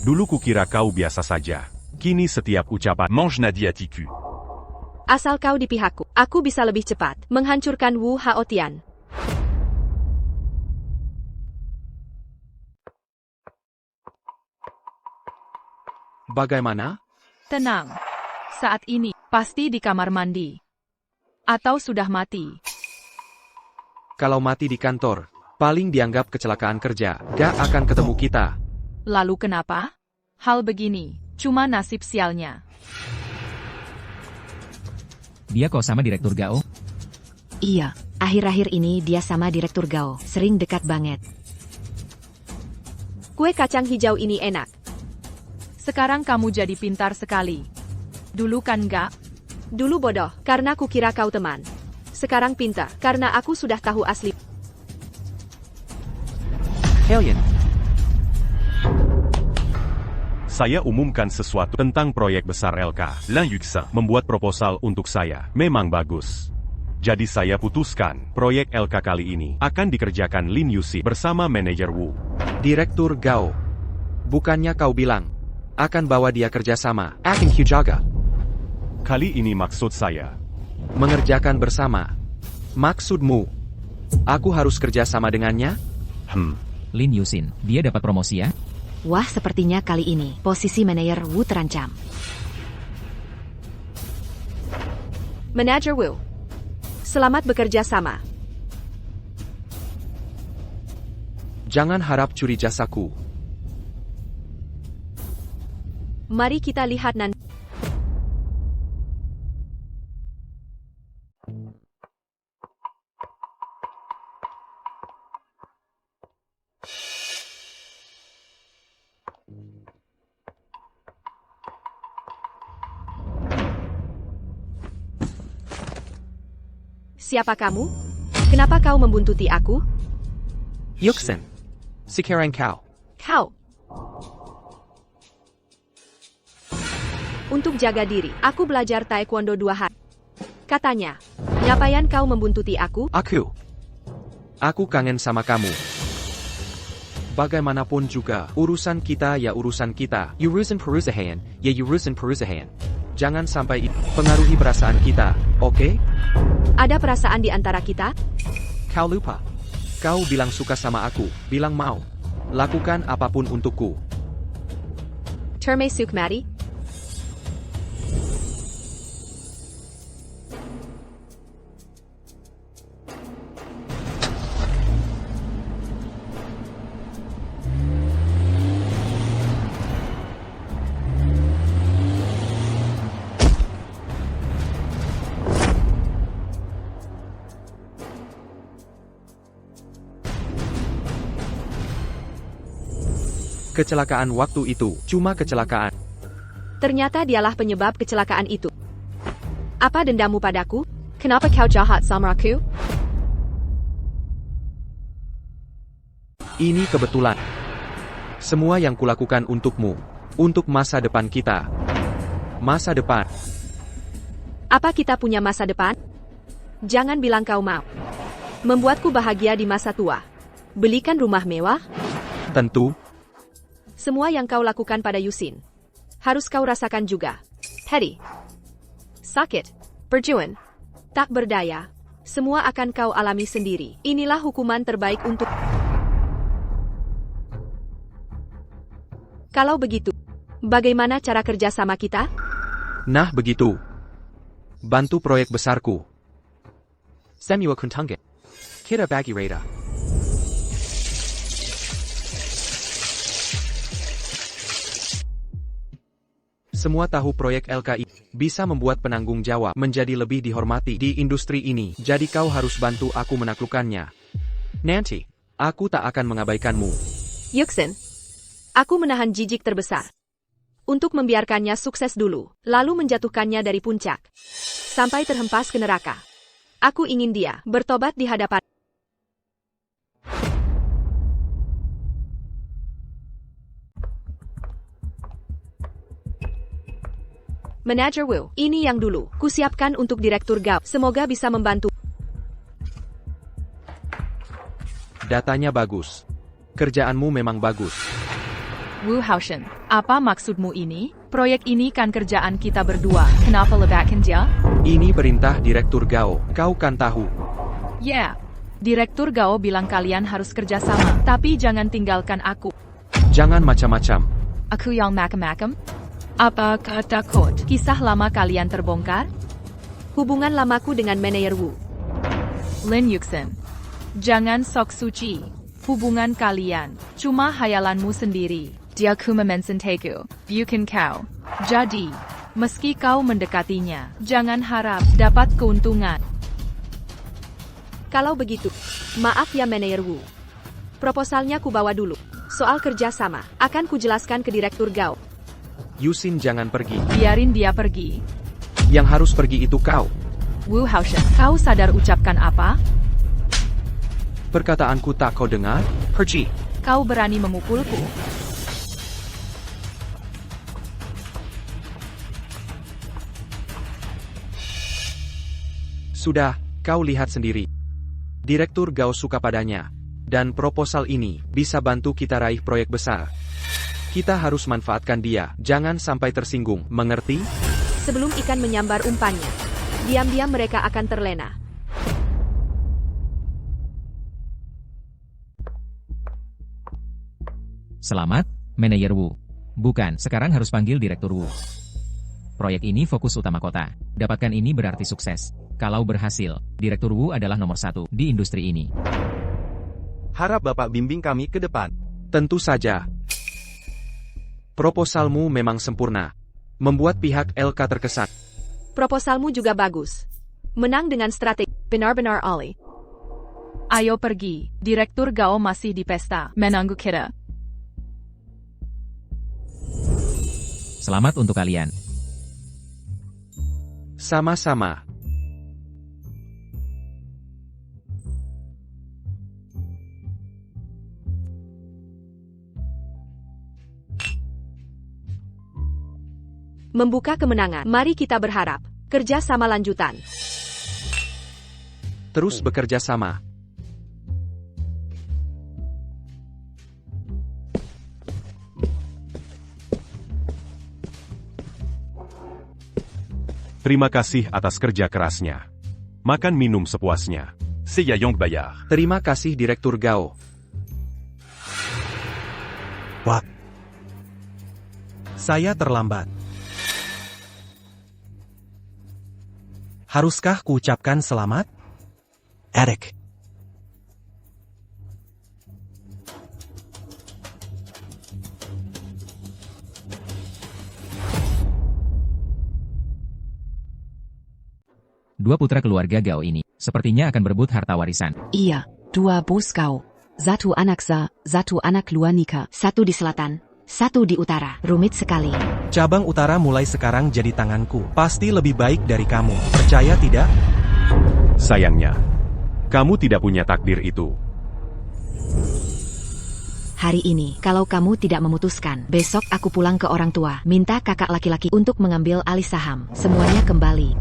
Dulu kukira kau biasa saja. Kini setiap ucapan Mange Nadia Tiku. Asal kau di pihakku, aku bisa lebih cepat menghancurkan Wu Haotian. Bagaimana? Tenang. Saat ini, pasti di kamar mandi. Atau sudah mati. Kalau mati di kantor, paling dianggap kecelakaan kerja. Gak akan ketemu kita. Lalu kenapa? Hal begini, cuma nasib sialnya. Dia kok sama Direktur Gao? Iya. Akhir-akhir ini dia sama Direktur Gao, sering dekat banget. Kue kacang hijau ini enak. Sekarang kamu jadi pintar sekali. Dulu kan enggak? Dulu bodoh, karena kukira kau teman. Sekarang pintar, karena aku sudah tahu asli. Alien. Saya umumkan sesuatu tentang proyek besar LK. Lan Yuxin membuat proposal untuk saya. Memang bagus. Jadi saya putuskan, proyek LK kali ini akan dikerjakan Lin Yuxi bersama manajer Wu. Direktur Gao. Bukannya kau bilang akan bawa dia kerjasama. Akan Hujaga. Kali ini maksud saya. Mengerjakan bersama. Maksudmu, aku harus kerjasama dengannya? Lin Yuxin, dia dapat promosi ya? Wah, sepertinya kali ini posisi manajer Wu terancam. Manajer Wu. Selamat bekerja sama. Jangan harap curi jasaku. Mari kita lihat nanti. Siapa kamu? Kenapa kau membuntuti aku? Yuxin. Sekarang kau. Kau. Untuk jaga diri, aku belajar taekwondo 2 hari. Katanya, ngapain kau membuntuti aku? Aku kangen sama kamu. Bagaimanapun juga, urusan kita ya urusan kita. Urusan perusahaan, ya urusan perusahaan. Jangan sampai pengaruhi perasaan kita, oke? Ada perasaan di antara kita? Kau lupa. Kau bilang suka sama aku, bilang mau. Lakukan apapun untukku. Termasuk mati? Kecelakaan waktu itu, cuma kecelakaan. Ternyata dialah penyebab kecelakaan itu. Apa dendamu padaku? Kenapa kau jahat sama aku? Ini kebetulan. Semua yang kulakukan untukmu. Untuk masa depan kita. Masa depan. Apa kita punya masa depan? Jangan bilang kau mau membuatku bahagia di masa tua. Belikan rumah mewah? Tentu. Semua yang kau lakukan pada Yuxin, harus kau rasakan juga. Petty, sakit, berjuang, tak berdaya, semua akan kau alami sendiri. Inilah hukuman terbaik untuk... Kalau begitu, bagaimana cara kerja sama kita? Nah begitu. Bantu proyek besarku. Samuel Kuntangga. Kita bagi reda. Semua tahu proyek LKI bisa membuat penanggung jawab menjadi lebih dihormati di industri ini. Jadi kau harus bantu aku menaklukkannya. Nanti, aku tak akan mengabaikanmu. Yuxin, aku menahan jijik terbesar. Untuk membiarkannya sukses dulu, lalu menjatuhkannya dari puncak. Sampai terhempas ke neraka. Aku ingin dia bertobat di hadapan. Manajer Wu, ini yang dulu kusiapkan untuk Direktur Gao. Semoga bisa membantu. Datanya bagus. Kerjaanmu memang bagus. Wu Haoshen, apa maksudmu ini? Proyek ini kan kerjaan kita berdua, kenapa lebatkan dia? Ini perintah Direktur Gao, kau kan tahu. Yeah. Direktur Gao bilang kalian harus kerjasama, tapi jangan tinggalkan aku. Jangan macam-macam. Aku yang macam-macam? Apa kata takut kisah lama kalian terbongkar? Hubungan lamaku dengan manajer Wu. Lin Yuxin, jangan sok suci. Hubungan kalian cuma hayalanmu sendiri. Dia cuma mensentaiku, bukan kau. Jadi, meski kau mendekatinya, jangan harap dapat keuntungan. Kalau begitu, maaf ya manajer Wu. Proposalnya ku bawa dulu. Soal kerjasama, akan kujelaskan ke Direktur Gao. Yusin jangan pergi. Biarin dia pergi. Yang harus pergi itu kau. Wu Haoshen, kau sadar ucapkan apa? Perkataanku tak kau dengar? Pergi. Kau berani memukulku. Sudah, kau lihat sendiri. Direktur Gao suka padanya. Dan proposal ini bisa bantu kita raih proyek besar. Kita harus manfaatkan dia, jangan sampai tersinggung, mengerti? Sebelum ikan menyambar umpannya, diam-diam mereka akan terlena. Selamat, Manajer Wu. Bukan, sekarang harus panggil Direktur Wu. Proyek ini fokus utama kota. Dapatkan ini berarti sukses. Kalau berhasil, Direktur Wu adalah nomor 1 di industri ini. Harap Bapak bimbing kami ke depan. Tentu saja. Proposalmu memang sempurna. Membuat pihak LK terkesan. Proposalmu juga bagus. Menang dengan strategi. Benar-benar Ali. Ayo pergi, Direktur Gao masih di pesta, menunggu kita. Selamat untuk kalian. Sama-sama. Membuka kemenangan. Mari kita berharap. Kerja sama lanjutan. Terus bekerja sama. Terima kasih atas kerja kerasnya. Makan minum sepuasnya. C'est Yayong Bayard. Terima kasih Direktur Gao. Wah. Saya terlambat. Haruskah kuucapkan selamat? Eric. Dua putra keluarga Gao ini sepertinya akan berebut harta warisan. Iya, dua bos Gao. Satu anak Za, satu anak Luanika. Satu di selatan, satu di utara. Rumit sekali. Cabang utara mulai sekarang jadi tanganku. Pasti lebih baik dari kamu. Percaya tidak? Sayangnya, kamu tidak punya takdir itu. Hari ini, kalau kamu tidak memutuskan, besok aku pulang ke orang tua. Minta kakak laki-laki untuk mengambil alih saham. Semuanya kembali.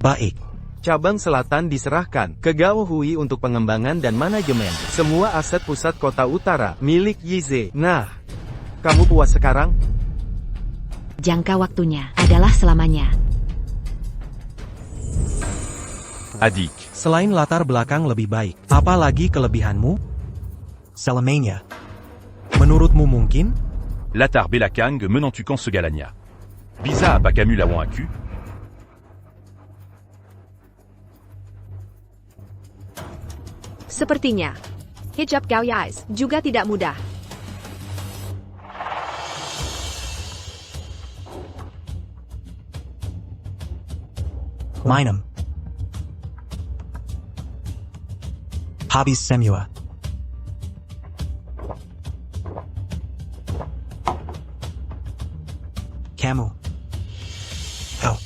Baik. Cabang selatan diserahkan ke Gao Hui untuk pengembangan dan manajemen. Semua aset pusat kota utara milik Yize. Nah, kamu puas sekarang? Jangka waktunya adalah selamanya. Adik. Selain latar belakang lebih baik, apa lagi kelebihanmu? Selamanya. Menurutmu mungkin? Latar Belakang menant tu quand se galania. Biza apa Camus l'avons accu? Sepertinya, hijab Gao Yais juga tidak mudah. Minum. Habis semua. Kamu. Oh.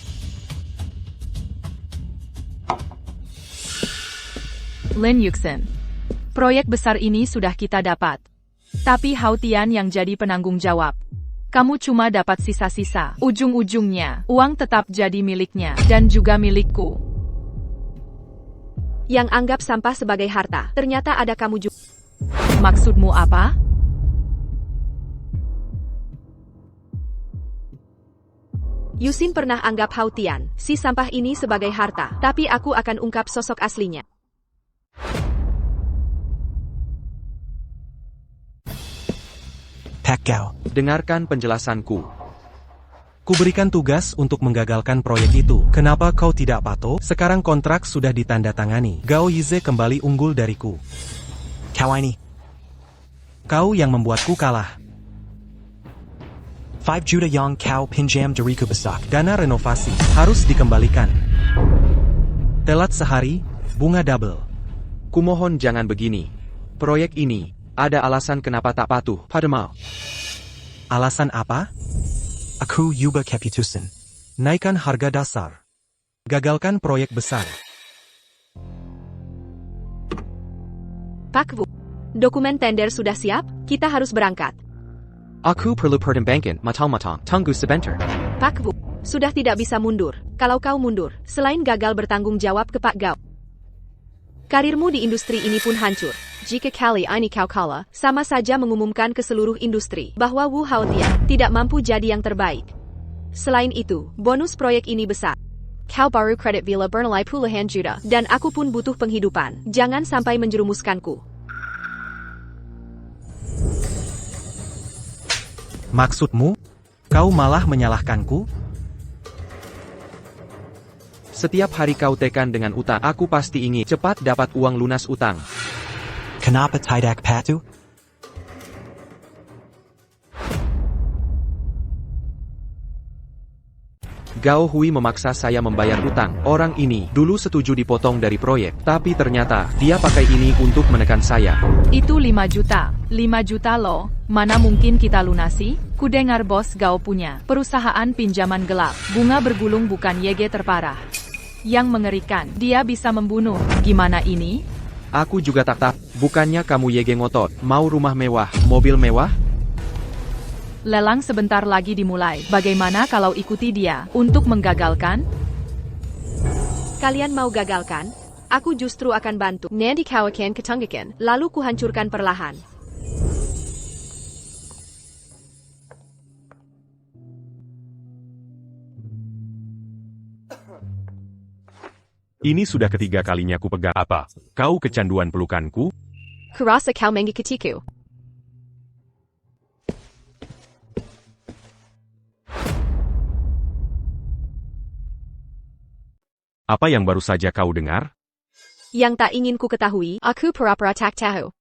Lin Yuxin, proyek besar ini sudah kita dapat. Tapi Hao Tian yang jadi penanggung jawab. Kamu cuma dapat sisa-sisa. Ujung-ujungnya, uang tetap jadi miliknya, dan juga milikku. Yang anggap sampah sebagai harta, ternyata ada kamu juga. Maksudmu apa? Yusin pernah anggap Hao Tian, si sampah ini sebagai harta, tapi aku akan ungkap sosok aslinya. Pak Gao, Dengarkan penjelasanku. kuberikan tugas untuk menggagalkan proyek itu. Kenapa kau tidak patuh? Sekarang kontrak sudah ditandatangani. Gao Yize kembali unggul dariku. Kau ini. Kau yang membuatku kalah. 5 juta yang kau pinjam dariku besar. Dana renovasi harus dikembalikan. Telat sehari, bunga double. Kumohon jangan begini. Proyek ini, ada alasan kenapa tak patuh padamu. Alasan apa? Aku Yuba Caputusen. Naikkan harga dasar. Gagalkan proyek besar. Pak Wu, dokumen tender sudah siap, kita harus berangkat. Aku perlu pertimbangkan matang-matang, tunggu sebentar. Pak Wu, sudah tidak bisa mundur. Kalau kau mundur, selain gagal bertanggung jawab ke Pak Gao, karirmu di industri ini pun hancur. Jika kali ini kau kalah, sama saja mengumumkan ke seluruh industri bahwa Wu Haotian tidak mampu jadi yang terbaik. Selain itu, bonus proyek ini besar. Kau baru kredit villa bernilai puluhan juta, dan aku pun butuh penghidupan. Jangan sampai menjerumuskanku. Maksudmu? Kau malah menyalahkanku? Setiap hari kau tekan dengan utang, aku pasti ingin cepat dapat uang lunas utang. Kenapa tidak patuh? Gao Hui memaksa saya membayar utang. Orang ini dulu setuju dipotong dari proyek, tapi ternyata dia pakai ini untuk menekan saya. Itu 5 juta. 5 juta loh. Mana mungkin kita lunasi? Kudengar bos Gao punya perusahaan pinjaman gelap. Bunga bergulung bukan YG terparah. Yang mengerikan, dia bisa membunuh. Gimana ini? Aku juga tak. Bukannya kamu YG ngotot, mau rumah mewah, mobil mewah? Lelang sebentar lagi dimulai. Bagaimana kalau ikuti dia untuk menggagalkan? Kalian mau gagalkan? Aku justru akan bantu. Nanti kau akan ketanggakan, lalu kuhancurkan perlahan. Ini sudah ketiga kalinya ku pegang. Apa? Kau kecanduan pelukanku? Kurasa kau mengikutiku. Apa yang baru saja kau dengar? Yang tak ingin ku ketahui, aku pura-pura tak tahu.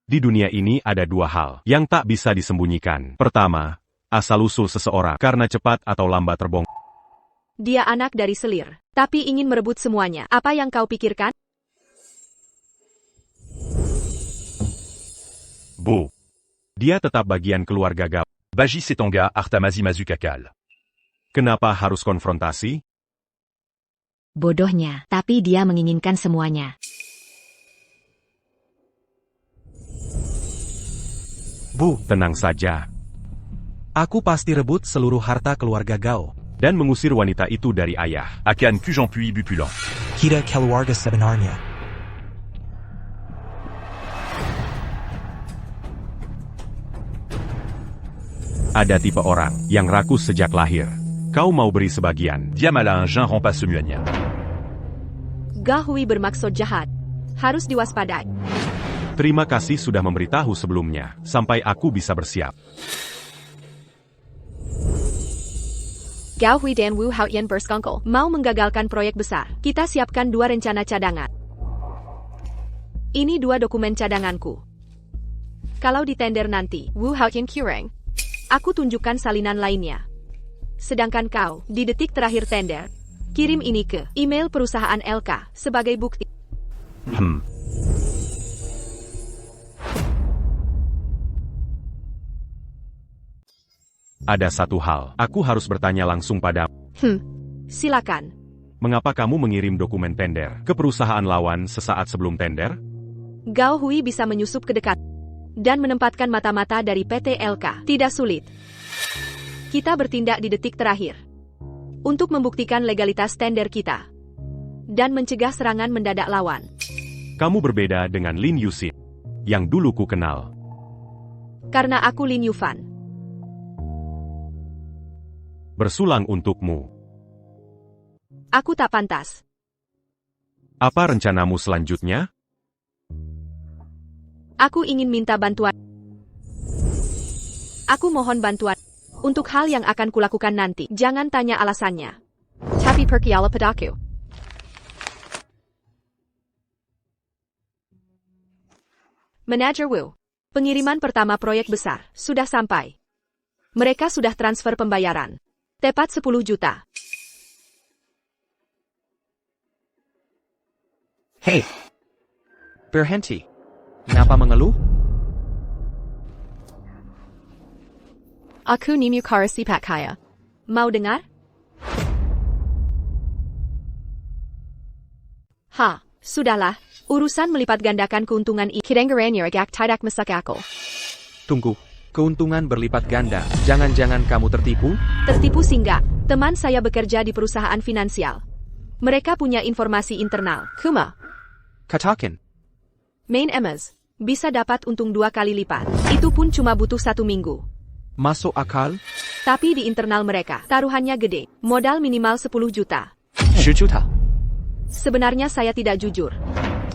Di dunia ini ada dua hal yang tak bisa disembunyikan. Pertama, asal-usul seseorang karena cepat atau lambat terbongkar. Dia anak dari selir, tapi ingin merebut semuanya. Apa yang kau pikirkan? Bu. Dia tetap bagian keluarga Gao. Baji Setonga Artamazi Mazukakal. Kenapa harus konfrontasi? Bodohnya, tapi dia menginginkan semuanya. Bu, Tenang saja. aku pasti rebut seluruh harta keluarga Gao. Dan mengusir wanita itu dari ayah. Akan Kujampui Bupulan. Kita keluarga sebenarnya. Ada tipe orang yang rakus sejak lahir. Kau mau beri sebagian. Diamala Jean remplace Muanya. Gao Hui bermaksud jahat. Harus diwaspadai. Terima kasih sudah memberitahu sebelumnya, sampai aku bisa bersiap. Gao Hui dan Wu Haotian bersekongkol, mau menggagalkan proyek besar. Kita siapkan 2 rencana cadangan. Ini 2 dokumen cadanganku. Kalau di tender nanti, Wu Haotian kurang, aku tunjukkan salinan lainnya. Sedangkan kau, di detik terakhir tender, kirim ini ke email perusahaan LK sebagai bukti. Ada satu hal, aku harus bertanya langsung padamu. Silakan. Mengapa kamu mengirim dokumen tender ke perusahaan lawan sesaat sebelum tender? Gao Hui bisa menyusup ke dekat dan menempatkan mata-mata dari PT LK. Tidak sulit. Kita bertindak di detik terakhir untuk membuktikan legalitas tender kita dan mencegah serangan mendadak lawan. Kamu berbeda dengan Lin Yusin yang dulu ku kenal. Karena aku Lin Yufan. bersulang untukmu. Aku tak pantas. Apa rencanamu selanjutnya? Aku ingin minta bantuan. Aku mohon bantuan. Untuk hal yang akan kulakukan nanti, jangan tanya alasannya. Tapi pergilah padaku. Manager Wu. Pengiriman pertama proyek besar, sudah sampai. Mereka sudah transfer pembayaran. Tepat 10 juta. Hei! Berhenti. Kenapa mengeluh? Aku nimu karasi pak kaya. Mau dengar? Sudahlah. Urusan melipat gandakan keuntungan Kidengarannya agak tidak masuk akal. Tunggu. Keuntungan berlipat ganda. Jangan-jangan kamu tertipu? Tertipu singgah. Teman saya bekerja di perusahaan finansial. Mereka punya informasi internal. Kuma. Katakan. Main Emmas. Bisa dapat untung 2 kali lipat. Itu pun cuma butuh 1 minggu. Masuk akal? Tapi di internal mereka, taruhannya gede. Modal minimal 10 juta. 10 juta? Sebenarnya saya tidak jujur.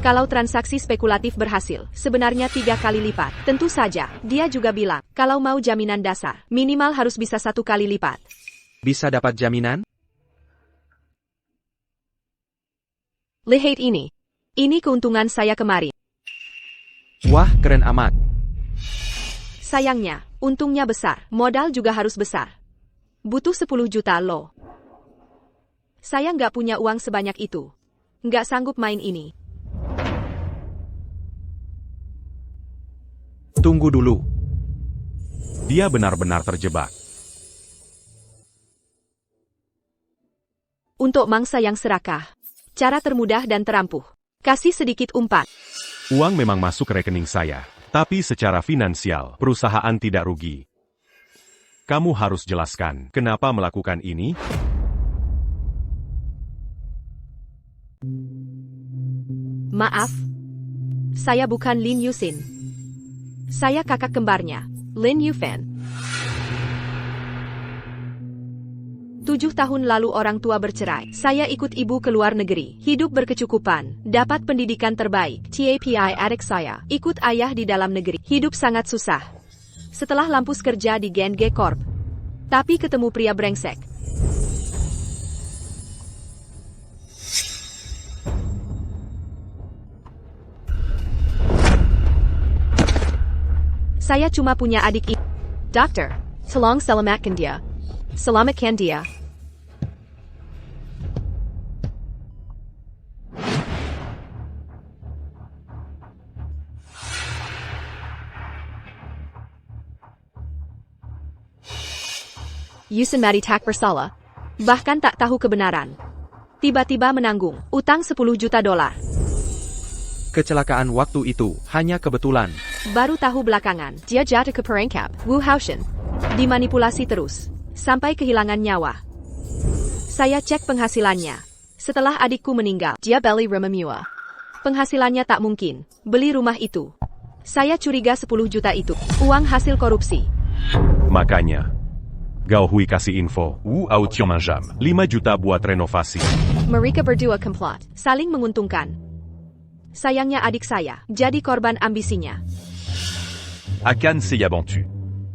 Kalau transaksi spekulatif berhasil, sebenarnya 3 kali lipat. Tentu saja, dia juga bilang, kalau mau jaminan dasar, minimal harus bisa 1 kali lipat. Bisa dapat jaminan? Lihat ini. Ini keuntungan saya kemarin. Wah, keren amat. Sayangnya, untungnya besar, modal juga harus besar. Butuh 10 juta loh. Saya nggak punya uang sebanyak itu. Nggak sanggup main ini. Tunggu dulu. Dia benar-benar terjebak. Untuk mangsa yang serakah. Cara termudah dan terampuh. Kasih sedikit umpan. Uang memang masuk ke rekening saya. Tapi secara finansial, perusahaan tidak rugi. Kamu harus jelaskan, kenapa melakukan ini? Maaf. Saya bukan Lin Yusin. Saya kakak kembarnya, Lin Yufan. 7 tahun lalu orang tua bercerai. Saya ikut ibu ke luar negeri. Hidup berkecukupan. Dapat pendidikan terbaik. TAPI adik saya. Ikut ayah di dalam negeri. Hidup sangat susah. Setelah lampus kerja di Genge Corp. Tapi ketemu pria brengsek. Saya cuma punya adik ibu. Dokter, tolong selamatkan dia. Selamatkan dia. Yusin mati tak bersalah. Bahkan tak tahu kebenaran. Tiba-tiba menanggung utang 10 juta dolar. Kecelakaan waktu itu hanya kebetulan. Baru tahu belakangan, dia jatuh ke perangkap Wu Haoshen. Dimanipulasi terus. Sampai kehilangan nyawa. Saya cek penghasilannya. Setelah adikku meninggal, dia beli rumah mewah. Penghasilannya tak mungkin beli rumah itu. Saya curiga 10 juta itu uang hasil korupsi. Makanya, Gao Hui kasih info, Wu Ao Tianmanjam, 5 juta buat renovasi. Mereka berdua komplot, saling menguntungkan. Sayangnya adik saya jadi korban ambisinya. Akan Seyabantu.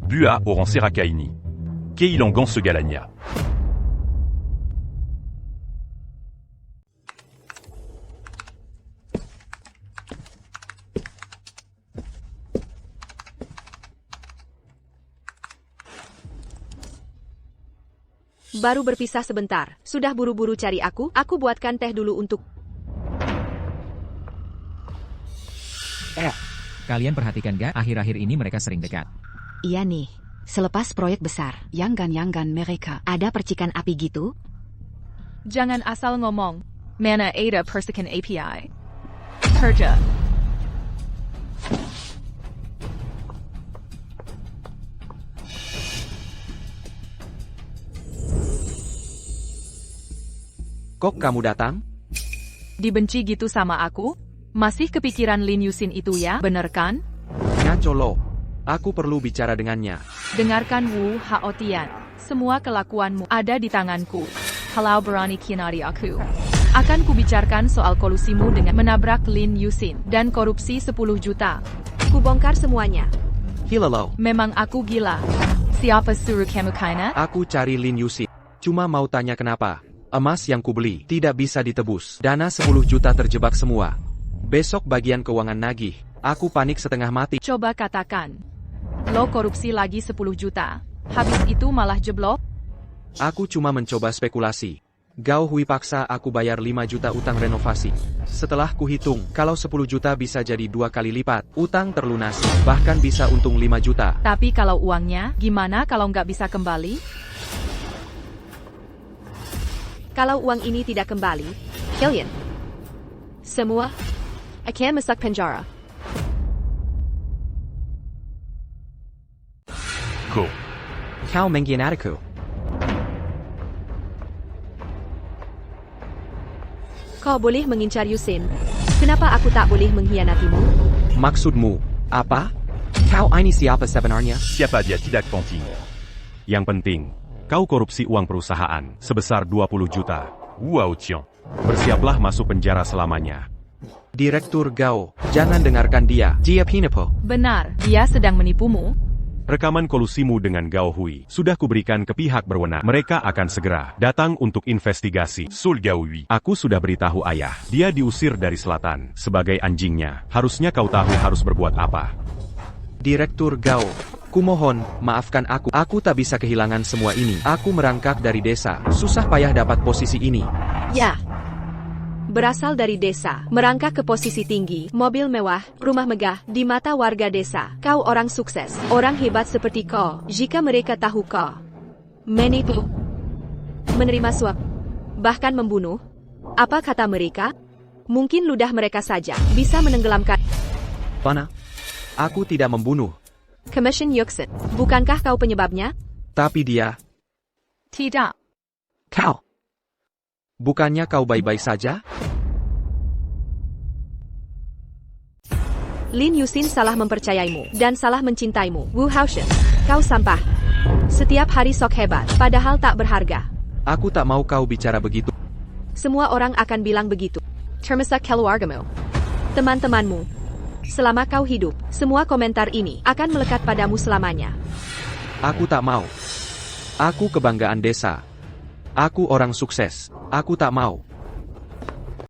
Bua Oran Serakaini. Keilangan Segalanya. Baru berpisah sebentar, sudah buru-buru cari aku buatkan teh dulu untuk... Kalian perhatikan gak, akhir-akhir ini mereka sering dekat. Iya nih, selepas proyek besar, Yanggan mereka, ada percikan api gitu? Jangan asal ngomong. Mana ada persikan API. Kerja. Kok kamu datang? Dibenci gitu sama aku? Masih kepikiran Lin Yusin itu ya, bener kan? Ngaco lo. Aku perlu bicara dengannya. Dengarkan Wu Haotian. Semua kelakuanmu ada di tanganku. Kalau berani khianati aku, akan kubicarakan soal kolusimu dengan menabrak Lin Yusin dan korupsi 10 juta. Kubongkar semuanya. Hilalo. Memang aku gila. Siapa suruh kamu kainat? Aku cari Lin Yusin. Cuma mau tanya kenapa. Emas yang kubeli tidak bisa ditebus. Dana 10 juta terjebak semua. Besok bagian keuangan nagih. Aku panik setengah mati. Coba katakan. Lo korupsi lagi 10 juta. Habis itu malah jeblok? Aku cuma mencoba spekulasi. Gao Hui paksa aku bayar 5 juta utang renovasi. Setelah kuhitung, kalau 10 juta bisa jadi 2 kali lipat. Utang terlunasi, bahkan bisa untung 5 juta. Tapi kalau uangnya, gimana kalau nggak bisa kembali? Kalau uang ini tidak kembali, kalian semua akan masuk penjara. Go. Kau mengkhianatiku. Kau boleh mengincar Yusin. Kenapa aku tak boleh mengkhianatimu? Maksudmu, apa? Kau ini siapa sebenarnya? Siapa dia tidak penting. Yang penting, kau korupsi uang perusahaan sebesar 20 juta. Wow Chiong. Bersiaplah masuk penjara selamanya. Direktur Gao, jangan dengarkan dia. Dia penipu. Benar, dia sedang menipumu. Rekaman kolusimu dengan Gao Hui sudah kuberikan ke pihak berwenang. Mereka akan segera datang untuk investigasi. Sul Gao Hui. Aku sudah beritahu ayah, dia diusir dari selatan. Sebagai anjingnya, harusnya kau tahu harus berbuat apa. Direktur Gao, kumohon, maafkan aku. Aku tak bisa kehilangan semua ini. Aku merangkak dari desa. Susah payah dapat posisi ini. Ya. Berasal dari desa, merangkak ke posisi tinggi, mobil mewah, rumah megah, di mata warga desa. Kau orang sukses, orang hebat seperti kau. Jika mereka tahu kau menipu, menerima suap, bahkan membunuh, apa kata mereka? Mungkin ludah mereka saja bisa menenggelamkan. Pana, aku tidak membunuh. Commission Yuxin, bukankah kau penyebabnya? Tapi dia... Tidak. Kau. Bukannya kau baik-baik saja? Lin Yusin salah mempercayaimu dan salah mencintaimu. Wu Haoshen, kau sampah. Setiap hari sok hebat, padahal tak berharga. Aku tak mau kau bicara begitu. Semua orang akan bilang begitu. Termasuk keluargamu, teman-temanmu. Selama kau hidup, semua komentar ini akan melekat padamu selamanya. Aku tak mau. Aku kebanggaan desa. Aku orang sukses. Aku tak mau.